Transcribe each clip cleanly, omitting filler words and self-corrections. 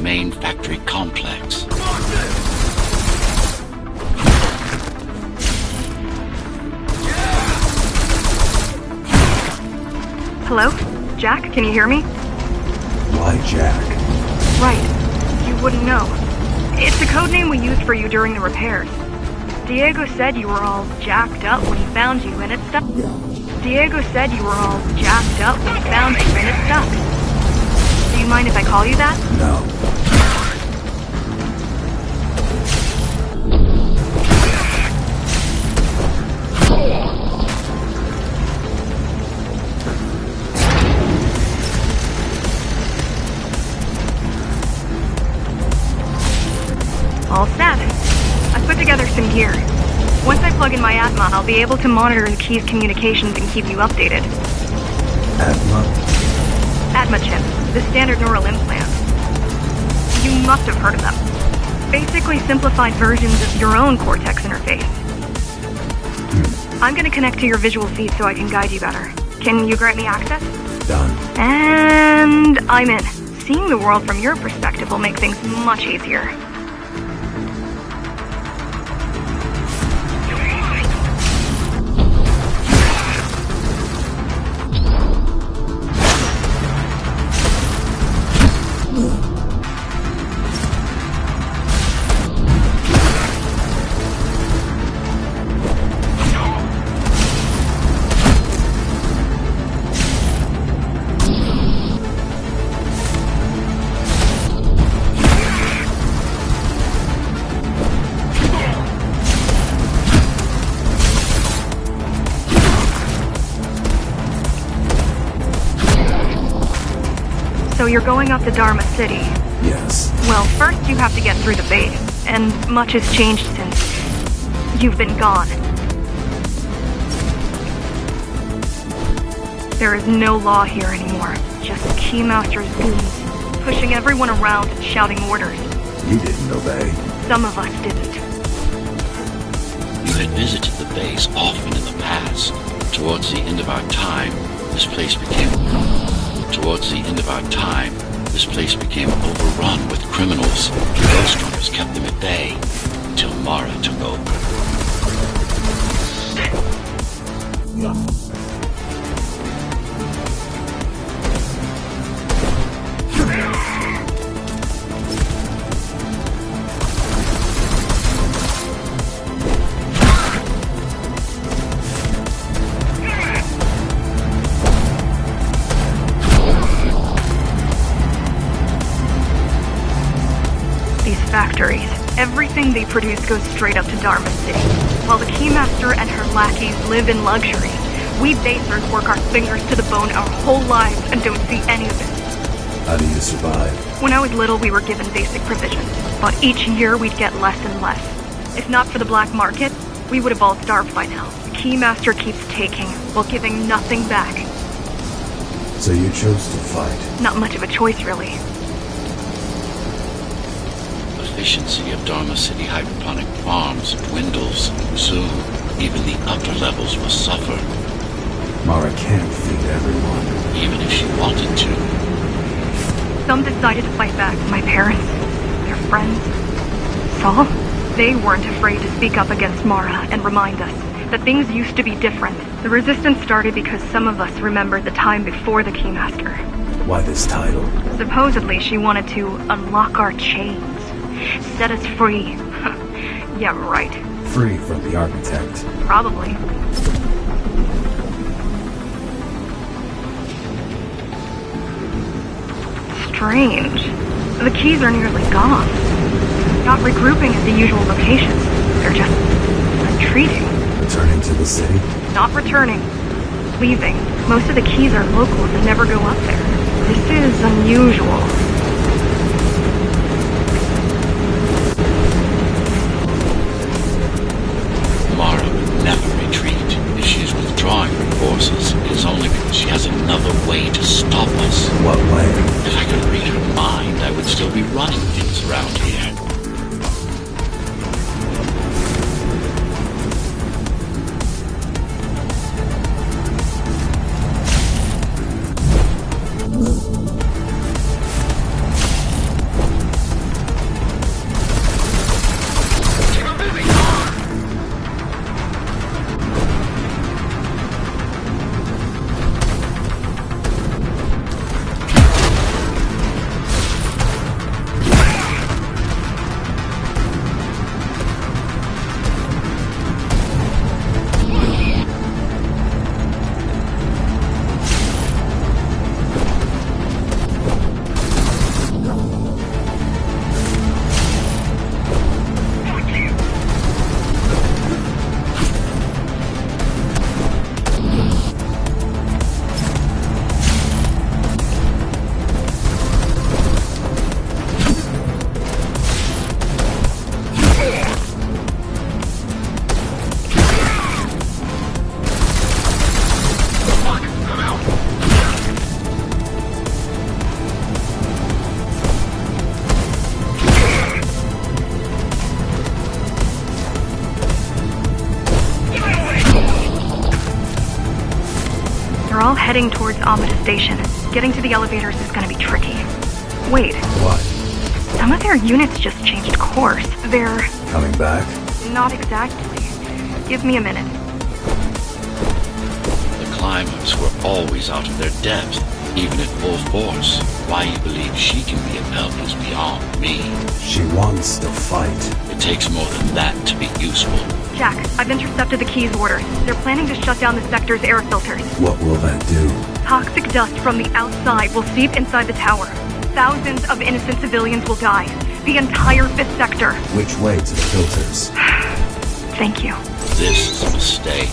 main factory complex. Hello? Jack, can you hear me? Why Jack? Right. You wouldn't know. It's a code name we used for you during the repairs. Diego said you were all jacked up when he found you and it stuck. Diego said you were all jacked up when he found you and it stuck. Do you mind if I call you that? No. All set. I put together some gear. Once I plug in my Atma, I'll be able to monitor the key's communications and keep you updated. Atma? Atma chip, the standard neural implant. You must have heard of them. Basically simplified versions of your own Cortex interface. I'm gonna connect to your visual feed so I can guide you better. Can you grant me access? Done. And I'm in. Seeing the world from your perspective will make things much easier. So you're going up to Dharma City. Yes. Well, first you have to get through the base, and much has changed since you've been gone. There is no law here anymore, just Keymaster's goons, pushing everyone around and shouting orders. You didn't obey. Some of us didn't. You had visited the base often in the past. Towards the end of our time, this place became overrun with criminals. Ghost Runners kept them at bay until Mara took over. Factories. Everything they produce goes straight up to Dharma City. While the Keymaster and her lackeys live in luxury, we basers work our fingers to the bone our whole lives and don't see any of it. How do you survive? When I was little, we were given basic provisions, but each year we'd get less and less. If not for the black market, we would have all starved by now. The Keymaster keeps taking, while giving nothing back. So you chose to fight? Not much of a choice, really. Efficiency of Dharma City hydroponic farms dwindles. Soon, even the upper levels will suffer. Mara can't feed everyone. Even if she wanted to. Some decided to fight back. My parents, their friends, Saul. They weren't afraid to speak up against Mara and remind us that things used to be different. The resistance started because some of us remembered the time before the Keymaster. Why this title? Supposedly she wanted to unlock our chains. Set us free. Yeah, right. Free from the architect. Probably. Strange. The keys are nearly gone. Not regrouping at the usual locations. They're just retreating. Returning to the city? Not returning. Leaving. Most of the keys are locals and never go up there. This is unusual. Mara would never retreat. If she's withdrawing her forces, it is only because she has another way to stop us. What way? If I could read her mind, I would still be running things around here. heading towards Amida Station. Getting to the elevators is gonna be tricky. Wait, What? some of their units just changed course. They're... Coming back? not exactly. Give me a minute. The climbers were always out of their depth, even at full force. Why you believe she can be of help is beyond me. She wants to fight. It takes more than that to be useful. Jack, I've intercepted the Key's orders. They're planning to shut down the sector's air filters. What will that do? Toxic dust from the outside will seep inside the tower. Thousands of innocent civilians will die. The entire 5th sector. Which way to the filters? Thank you. This is a mistake.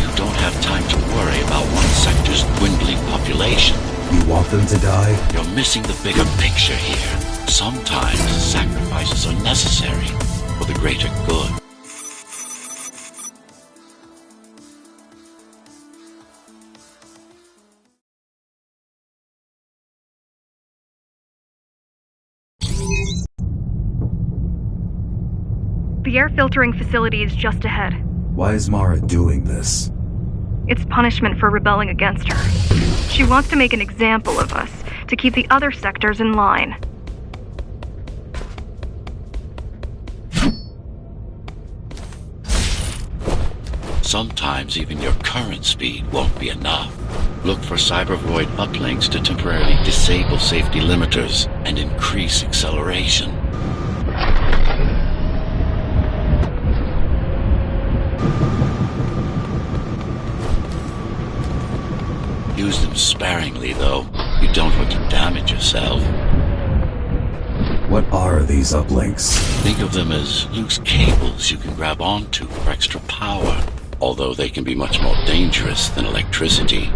You don't have time to worry about one sector's dwindling population. You want them to die? You're missing the bigger picture here. Sometimes sacrifices are necessary for the greater good. The air filtering facility is just ahead. Why is Mara doing this? It's punishment for rebelling against her. She wants to make an example of us, to keep the other sectors in line. Sometimes even your current speed won't be enough. Look for cybervoid uplinks to temporarily disable safety limiters and increase acceleration. Use them sparingly, though. You don't want to damage yourself. What are these uplinks? Think of them as loose cables you can grab onto for extra power, although they can be much more dangerous than electricity.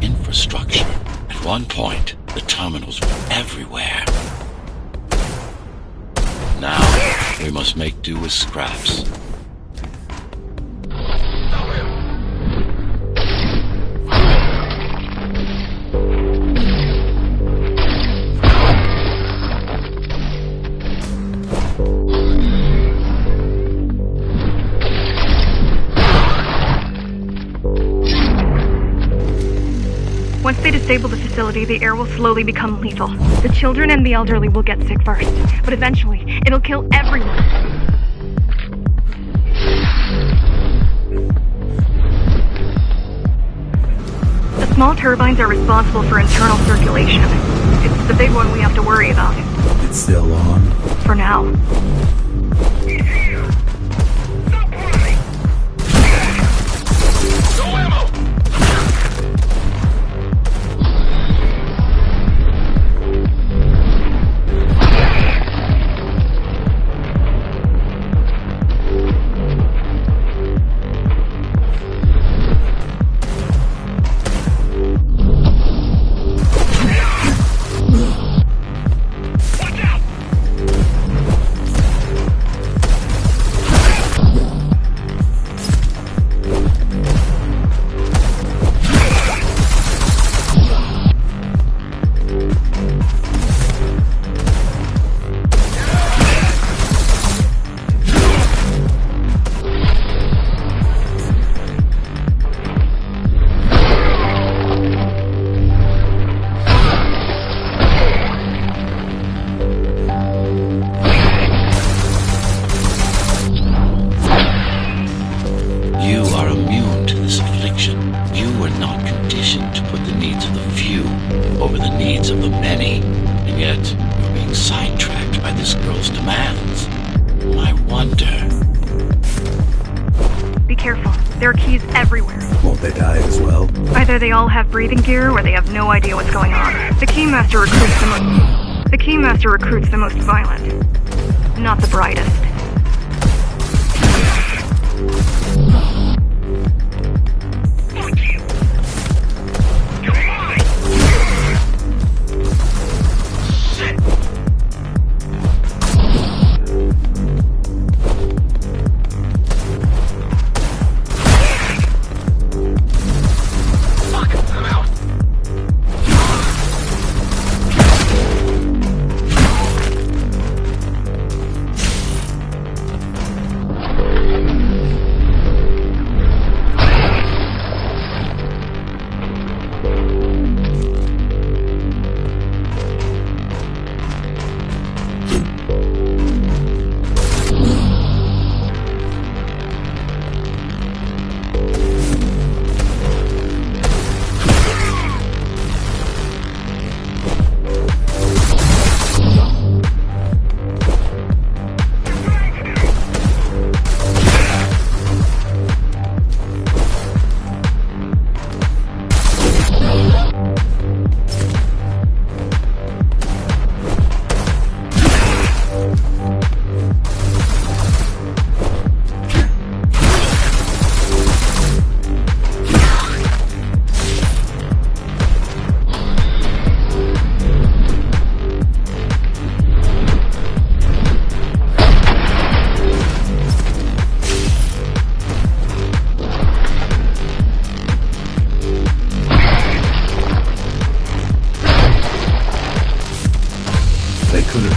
Infrastructure. At one point, the terminals were everywhere. Now, we must make do with scraps. Once they disable the facility, the air will slowly become lethal. The children and the elderly will get sick first, but eventually, it'll kill everyone. The small turbines are responsible for internal circulation. It's the big one we have to worry about. It's still on? For now. They all have breathing gear, or they have no idea what's going on. The Keymaster recruits the most violent, not the brightest.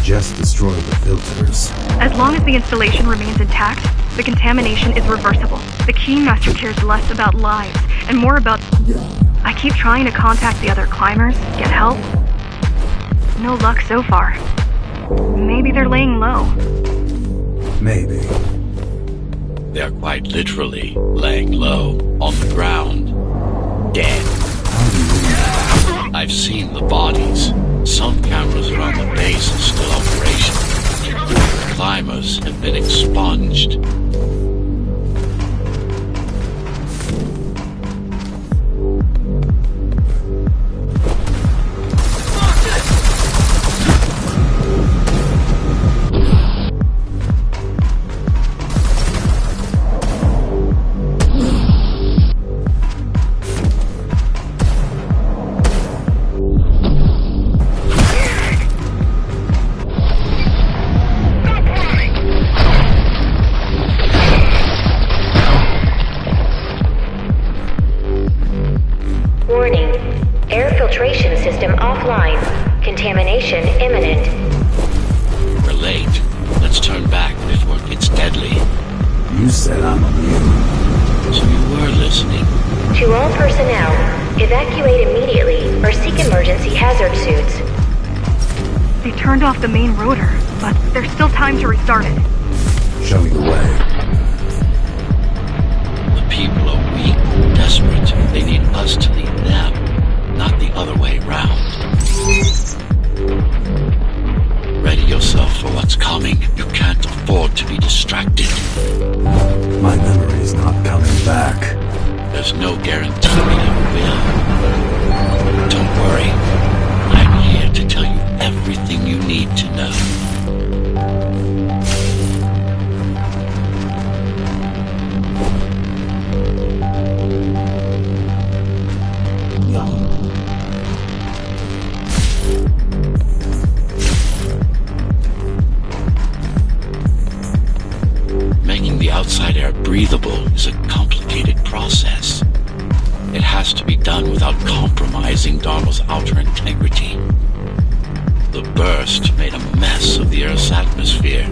Just destroy the filters. As long as the installation remains intact, the contamination is reversible. The Keymaster cares less about lives and more about... I keep trying to contact the other climbers, get help. No luck so far. Maybe they're laying low. Maybe. They are quite literally laying low on the ground. Dead. I've seen the bodies. Some cameras around the base are still operational. Climbers have been expunged. Warning. Air filtration system offline. Contamination imminent. We're late. Let's turn back before it gets deadly. You said I'm immune. So you were listening. To all personnel, evacuate immediately or seek emergency hazard suits. They turned off the main rotor, but there's still time to restart it. Show me the way. The people are weak, desperate. They need us to lead them, not the other way round. Ready yourself for what's coming. You can't afford to be distracted. My memory's not coming back. There's no guarantee it ever will. Don't worry. I'm here to tell you everything you need to know. Making the outside air breathable is a complicated process. It has to be done without compromising Darnell's outer integrity. The burst made a mess of the Earth's atmosphere.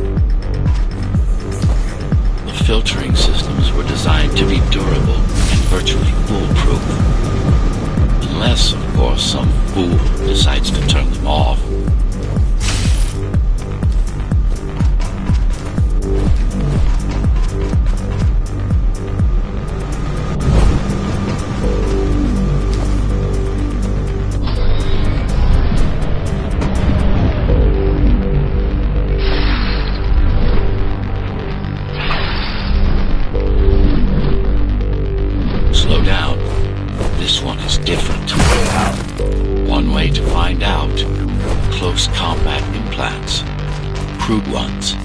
The filtering systems were designed to be durable and virtually foolproof. Unless, of course, some fool decides to turn them off. Slow down. This one is different. One way to find out. Close combat implants. Crude ones.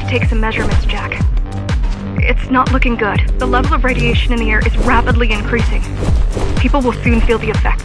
Take some measurements, Jack. It's not looking good. The level of radiation in the air is rapidly increasing. People will soon feel the effects.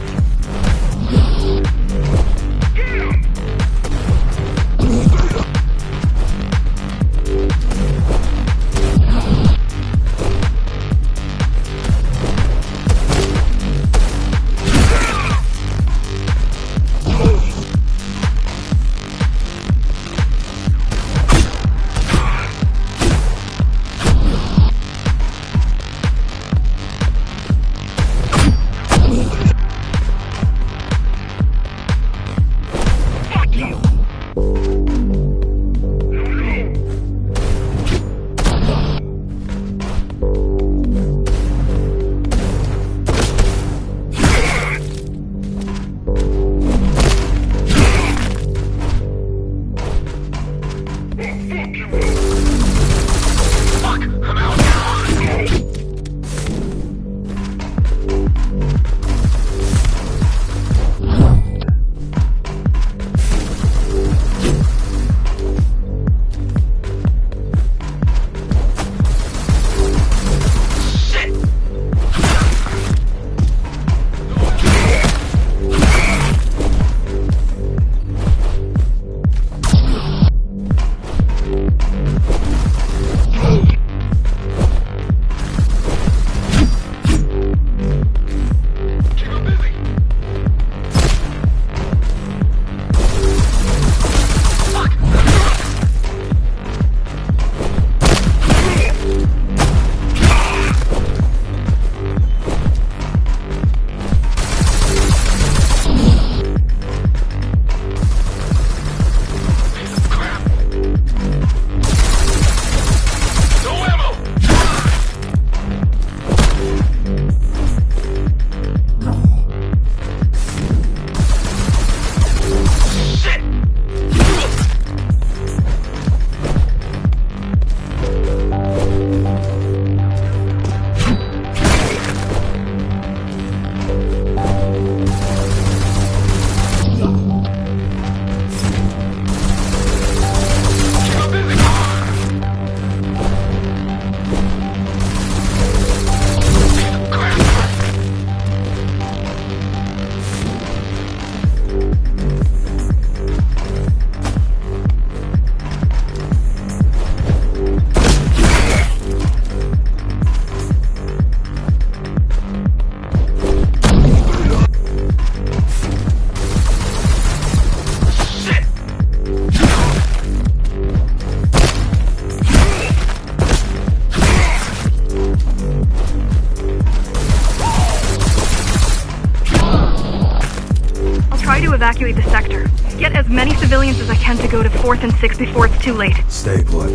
Evacuate the sector. Get as many civilians as I can to go to 4th and 6th before it's too late. Stay put.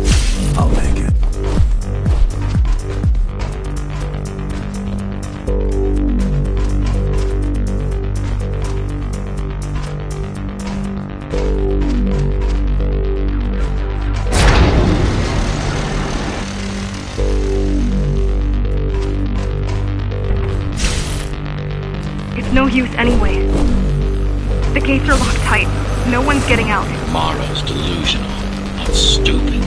I'll make it. It's no use anyway. The gates are locked tight. No one's getting out. Mara's delusional, not stupid.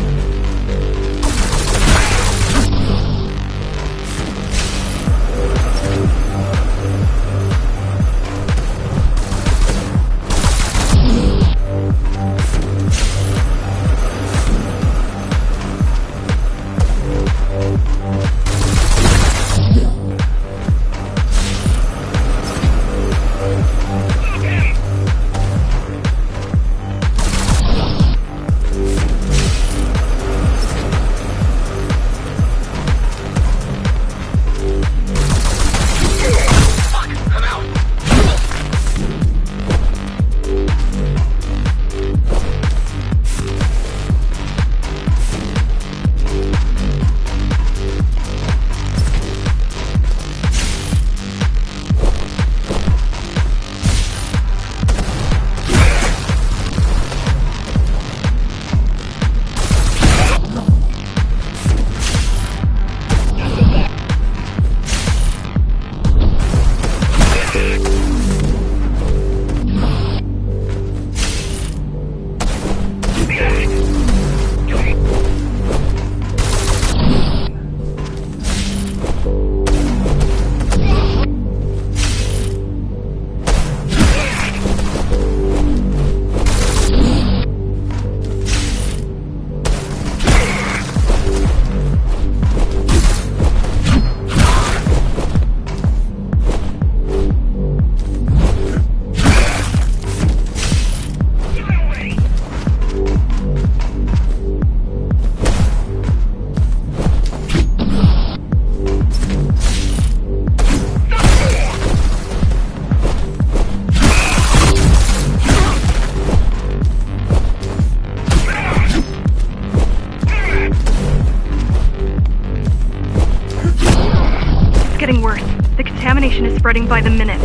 getting worse. The contamination is spreading by the minute.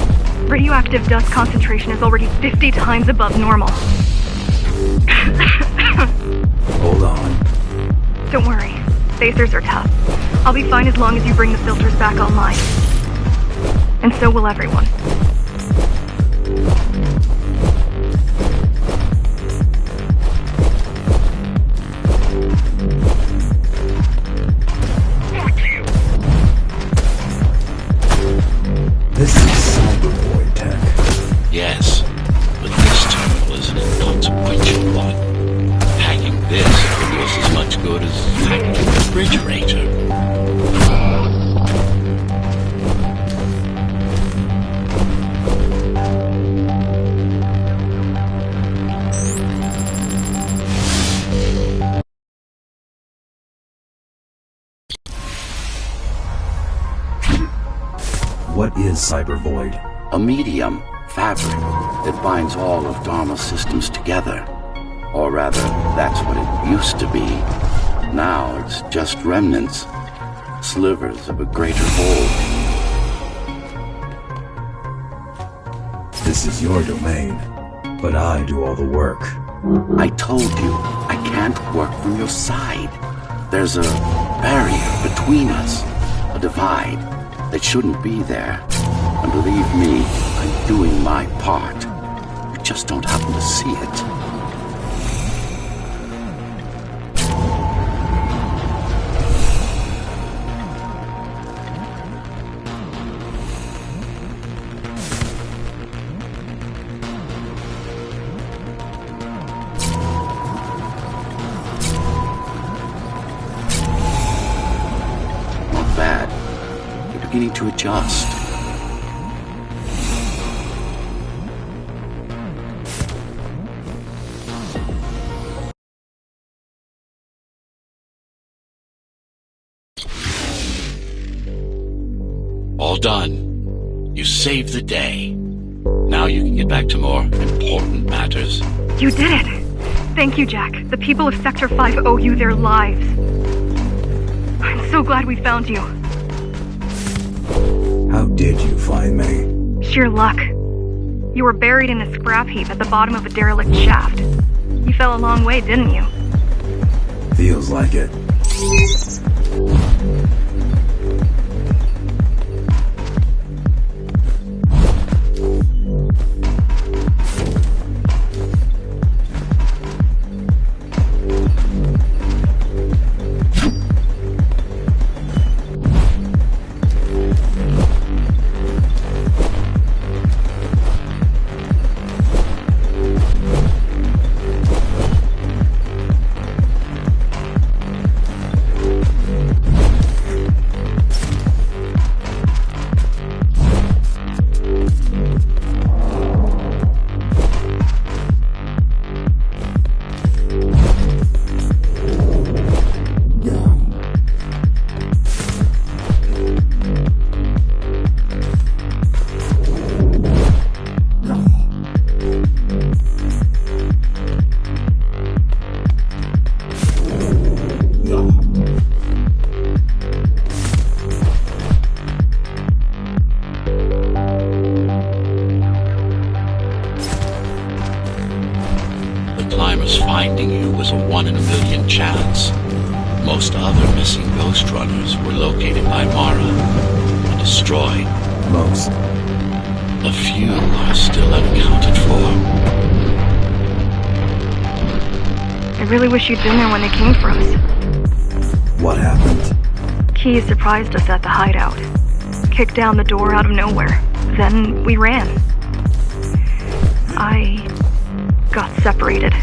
Radioactive dust concentration is already 50 times above normal. Hold on. Don't worry. Spacers are tough. I'll be fine as long as you bring the filters back online. And so will everyone. This is cyberboy tech. Yes, but this terminal is an inconsequential one. Hacking this could do us as much good as hacking a refrigerator. What is cybervoid? A medium, fabric, that binds all of Dharma's systems together. Or rather, that's what it used to be. Now it's just remnants, slivers of a greater whole. This is your domain, but I do all the work. I told you, I can't work from your side. There's a barrier between us, a divide that shouldn't be there. And believe me, I'm doing my part. You just don't happen to see it. Not bad. You're beginning to adjust. All done. You saved the day. Now you can get back to more important matters. You did it! Thank you, Jack. The people of Sector 5 owe you their lives. I'm so glad we found you. How did you find me? Sheer luck. You were buried in a scrap heap at the bottom of a derelict shaft. You fell a long way, didn't you? Feels like it. Finding you was a 1 in a million chance. Most other missing Ghost Runners were located by Mara and destroyed. Most. A few are still unaccounted for. I really wish you'd been there when they came for us. What happened? Key surprised us at the hideout. Kicked down the door out of nowhere. Then we ran. I got separated.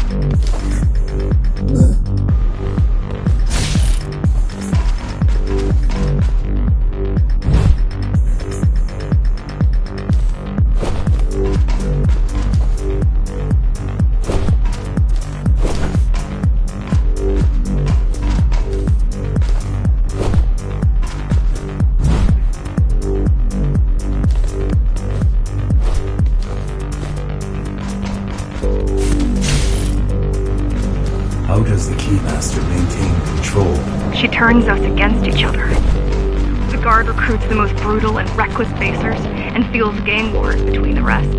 How does the Keymaster maintain control? She turns us against each other. The guard recruits the most brutal and reckless facers and fuels gang wars between the rest.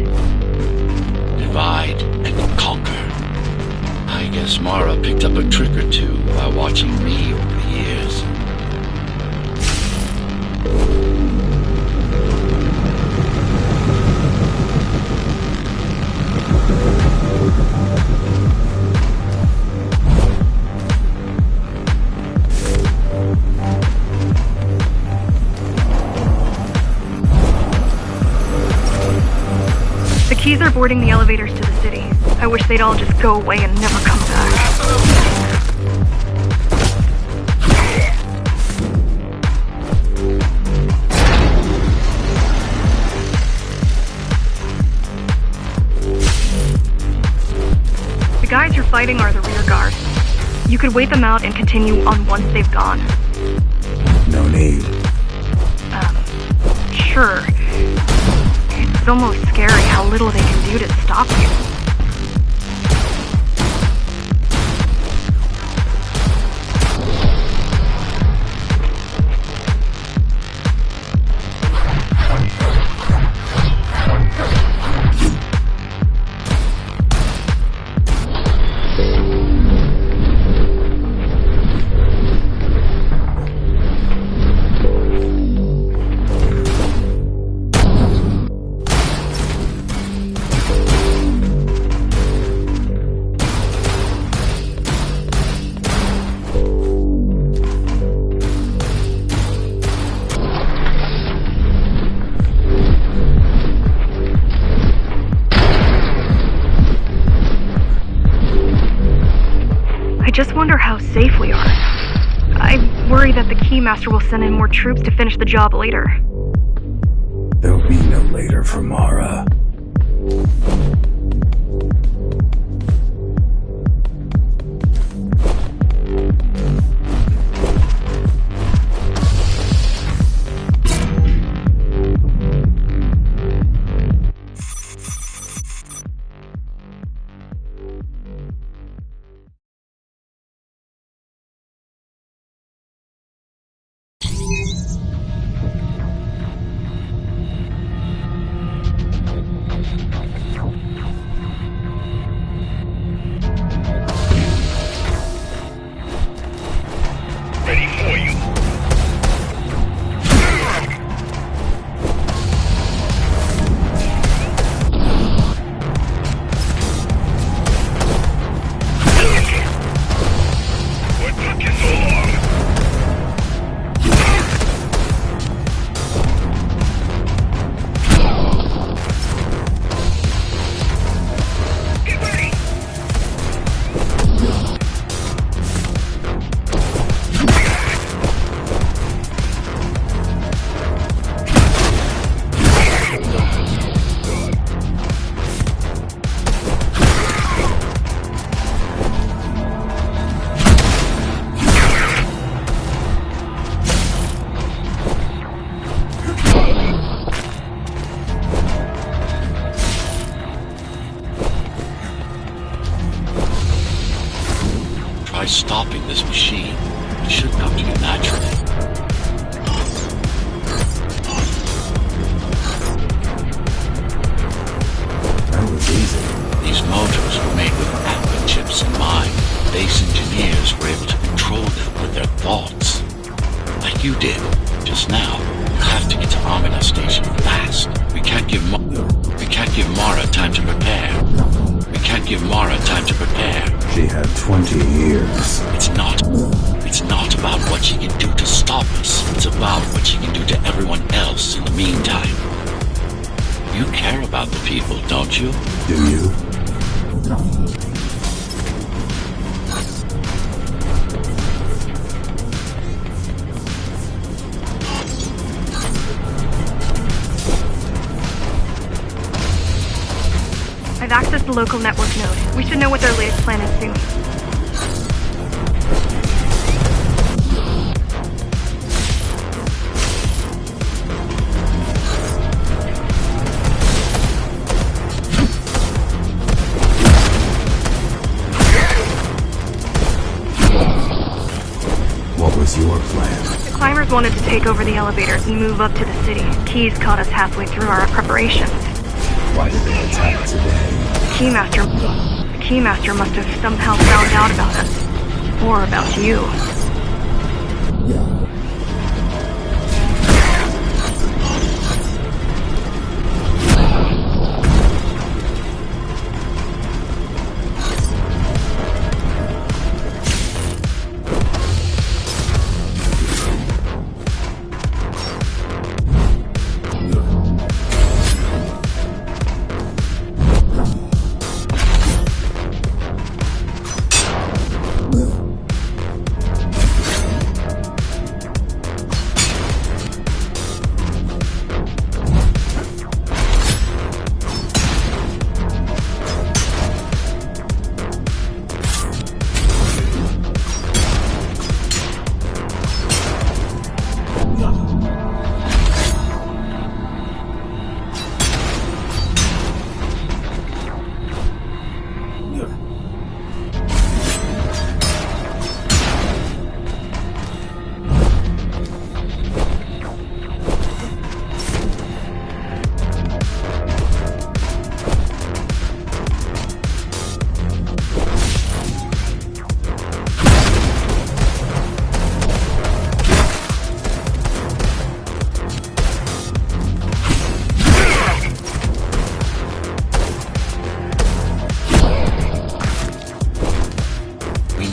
Divide and conquer. I guess Mara picked up a trick or two by watching me over the years. The keys are boarding the elevators to the city. I wish they'd all just go away and never come back. The guys you're fighting are the rear guard. You could wait them out and continue on once they've gone. No need. Sure. It's almost scary how little they can do to stop you. I just wonder how safe we are. I worry that the Keymaster will send in more troops to finish the job later. There'll be no later for Mara. Try stopping this machine. It should come to you naturally. That was easy. These motors were made with Atma chips in mind. Base engineers were able to control them with their thoughts. Like you did, just now. You have to get to Amina Station fast. We can't give Mara time to prepare. We can't give Mara time to prepare. She had 20 years. It's not about what she can do to stop us. It's about what she can do to everyone else in the meantime. You care about the people, don't you? Do you? I've accessed the local network node. We should know what their latest plan is soon. What was your plan? The climbers just wanted to take over the elevators and move up to the city. Keys caught us halfway through our preparations. Why did they attack today? The Keymaster must have somehow found out about us. Or about you.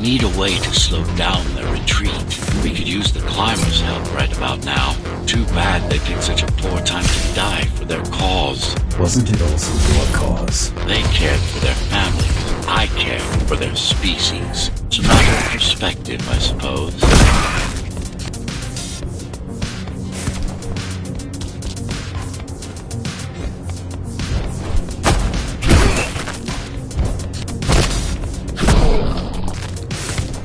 Need a way to slow down their retreat. We could use the climbers' help right about now. Too bad they picked such a poor time to die for their cause. Wasn't it also your cause? They cared for their families. I cared for their species. It's a matter of perspective, I suppose.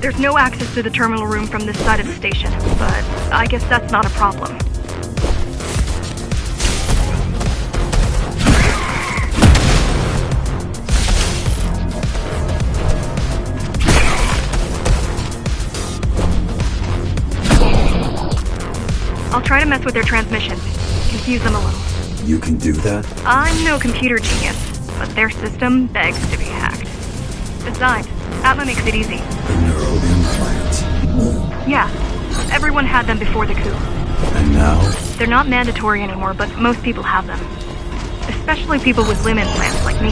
There's no access to the terminal room from this side of the station, but I guess that's not a problem. I'll try to mess with their transmission, confuse them a little. You can do that? I'm no computer genius, but their system begs to be hacked. Besides, Atma makes it easy. The neural implant. Yeah, everyone had them before the coup. And now? They're not mandatory anymore, but most people have them. Especially people with limb implants like me.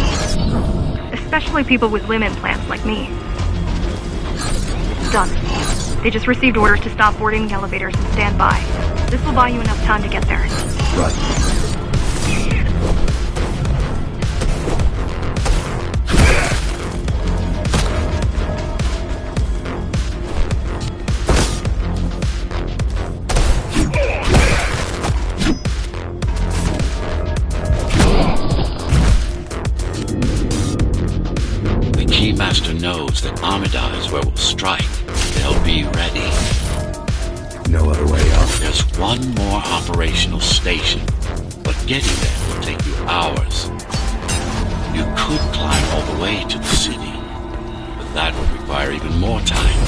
Done. They just received orders to stop boarding the elevators and stand by. This will buy you enough time to get there. Right. Keymaster knows that Amida is where we'll strike. They'll be ready. No other way up. There's one more operational station, but getting there will take you hours. You could climb all the way to the city, but that would require even more time.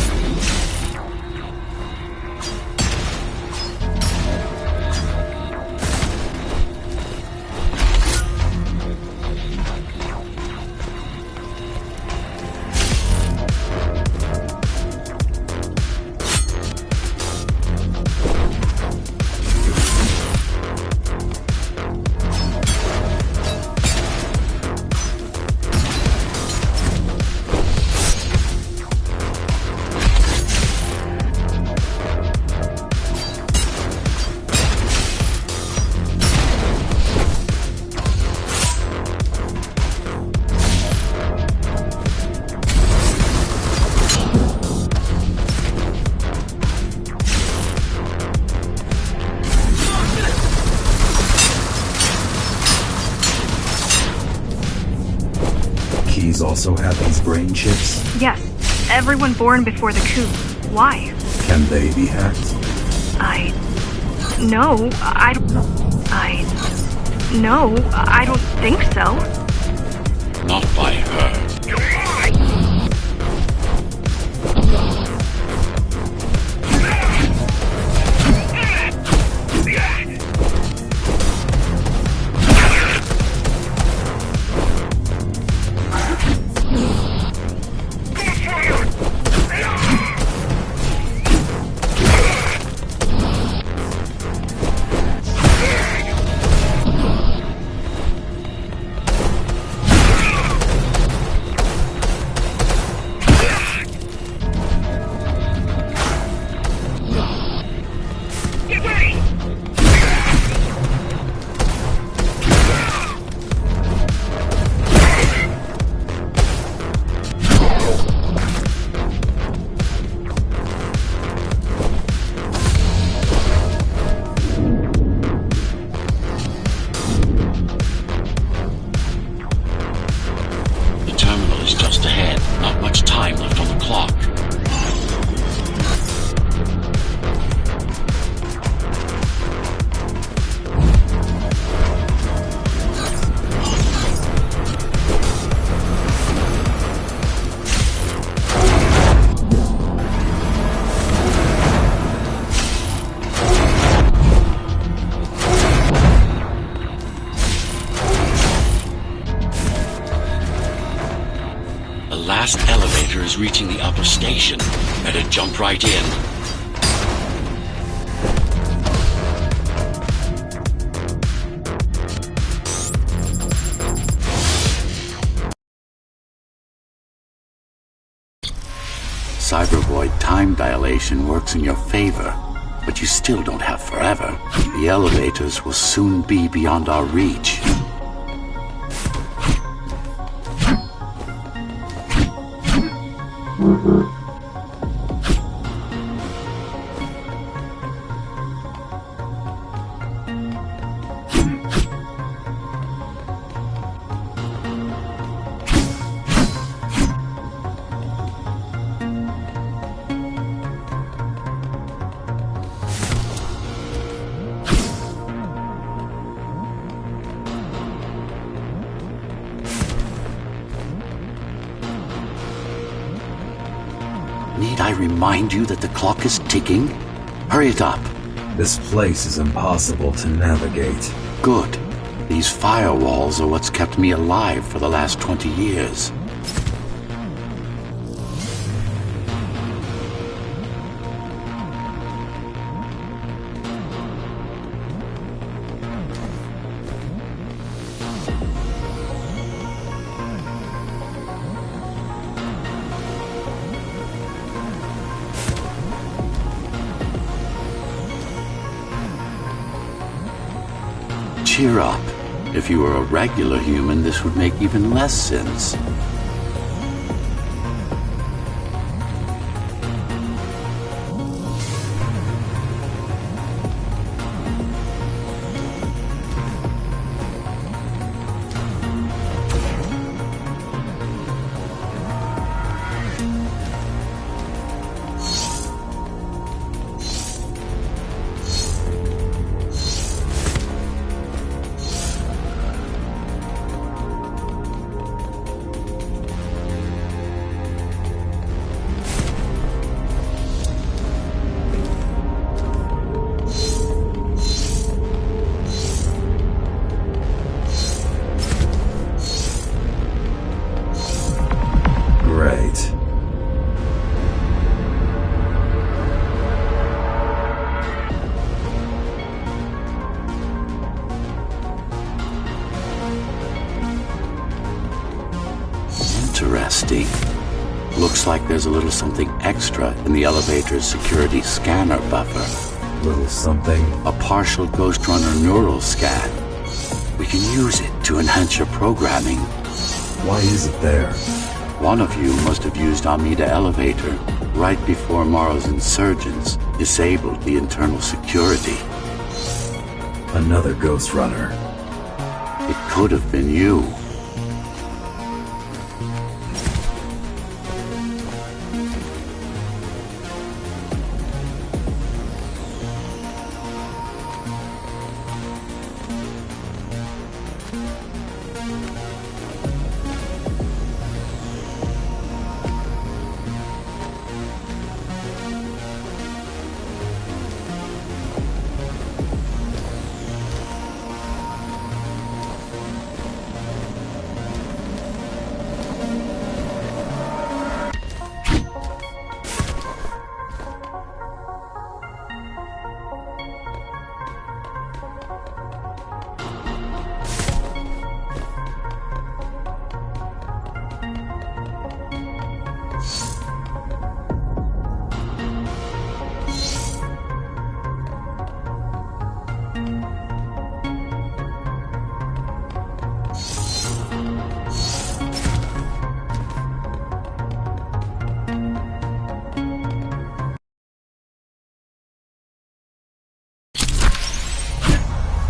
Keys also have these brain chips? Yes, everyone born before the coup. Why? Can they be hacked? No, I don't think so. Not by her. last elevator is reaching the upper station. Better jump right in. Cybervoid time dilation works in your favor, but you still don't have forever. The elevators will soon be beyond our reach. Need I remind you that the clock is ticking? Hurry it up. This place is impossible to navigate. Good. These firewalls are what's kept me alive for the last 20 years. Cheer up. If you were a regular human, this would make even less sense. Great. Interesting. Looks like there's a little something extra in the elevator's security scanner buffer. Little something. A partial Ghost Runner neural scan. We can use it to enhance your programming. Why is it there? One of you must have used Amida Elevator right before Morrow's insurgents disabled the internal security. Another Ghost Runner. It could have been you.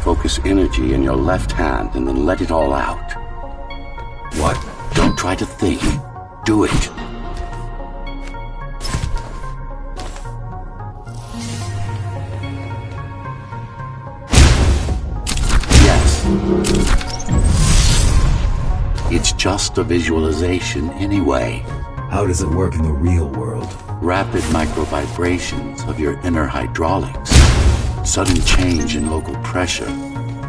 Focus energy in your left hand and then let it all out. What? Don't try to think. Do it. Yes. It's just a visualization anyway. How does it work in the real world? Rapid micro-vibrations of your inner hydraulics. Sudden change in local pressure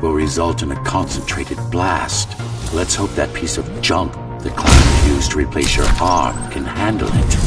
will result in a concentrated blast. Let's hope that piece of junk the clown fused used to replace your arm can handle it.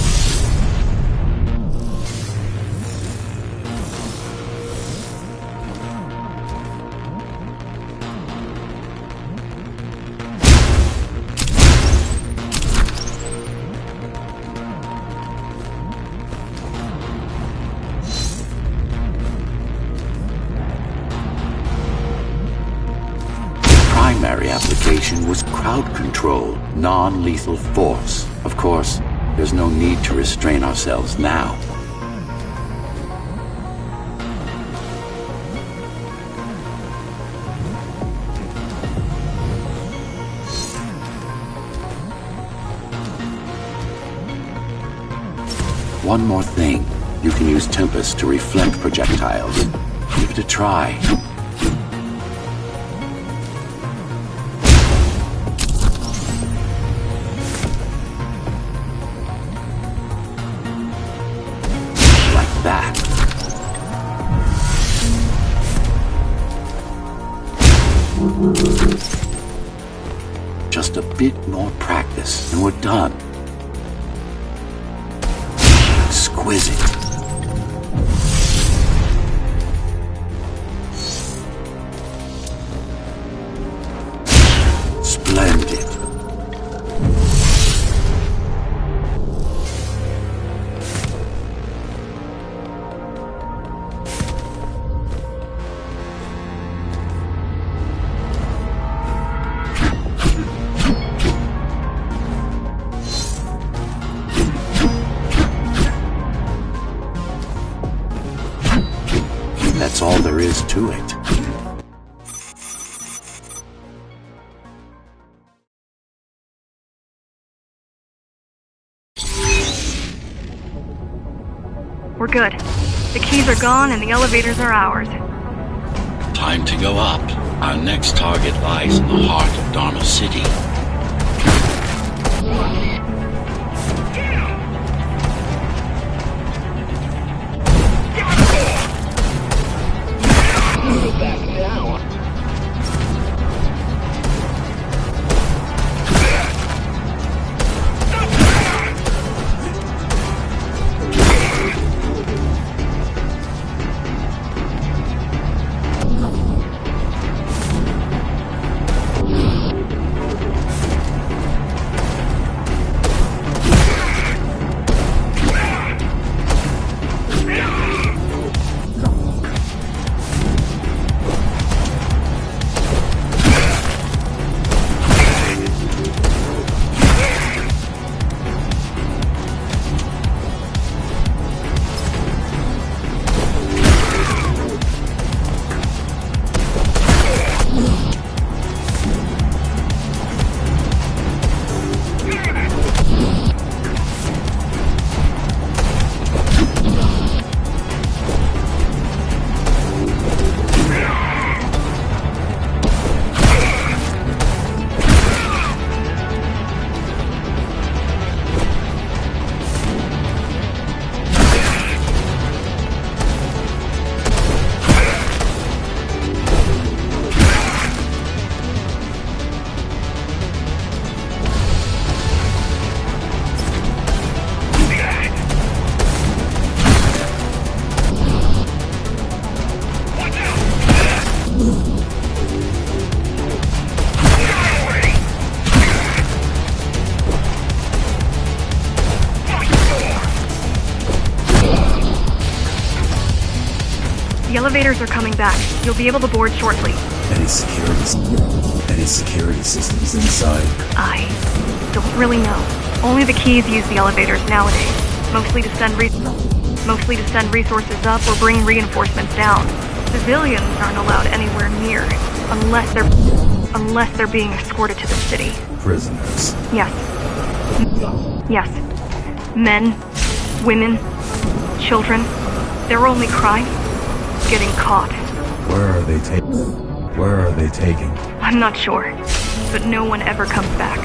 Primary application was crowd control, non-lethal force. Of course, there's no need to restrain ourselves now. One more thing. You can use Tempest to reflect projectiles. Give it a try. That. Just a bit more practice and we're done. Exquisite. Splendid. That's all there is to it. We're good. The keys are gone and the elevators are ours. Time to go up. Our next target lies in the heart of Dharma City. The elevators are coming back. You'll be able to board shortly. Any security systems inside? I don't really know. Only the keys use the elevators nowadays. Mostly to send resources up or bring reinforcements down. Civilians aren't allowed anywhere near, unless they're being escorted to the city. Prisoners. Yes. Yes. Men, women, children. Their only crime? Getting caught. Where are they taking? I'm not sure, but no one ever comes back.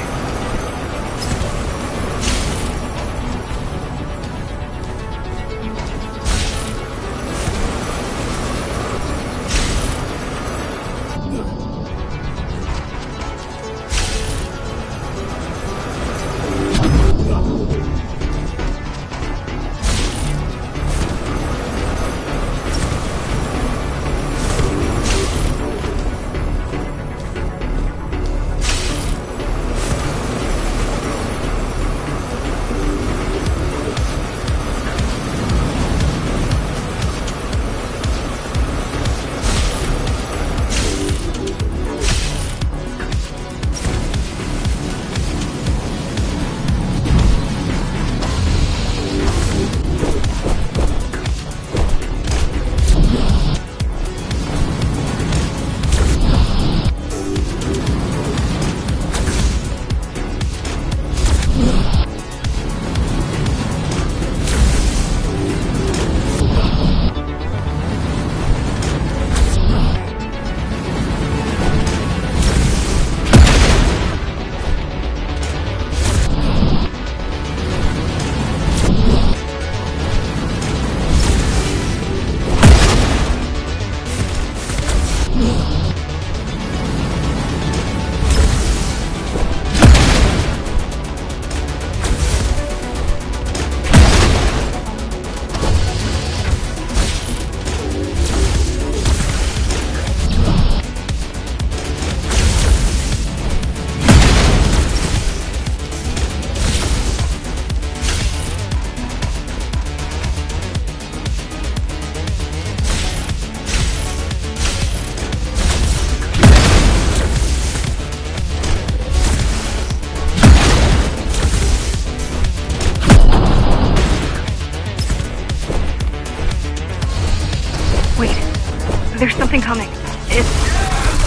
There's something coming.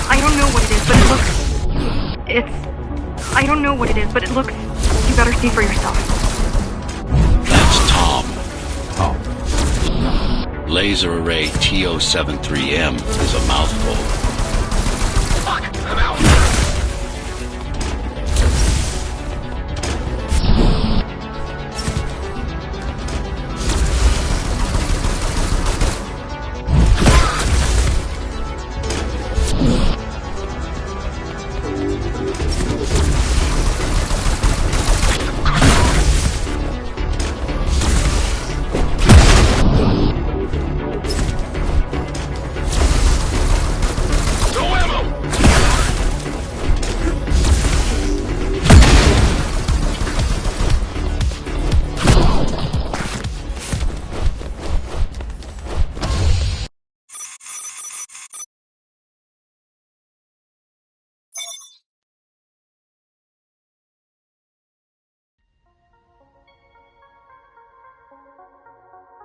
I don't know what it is, but it looks... I don't know what it is, but it looks... You better see for yourself. That's Tom. Oh, Laser array TO73M is a mouthful.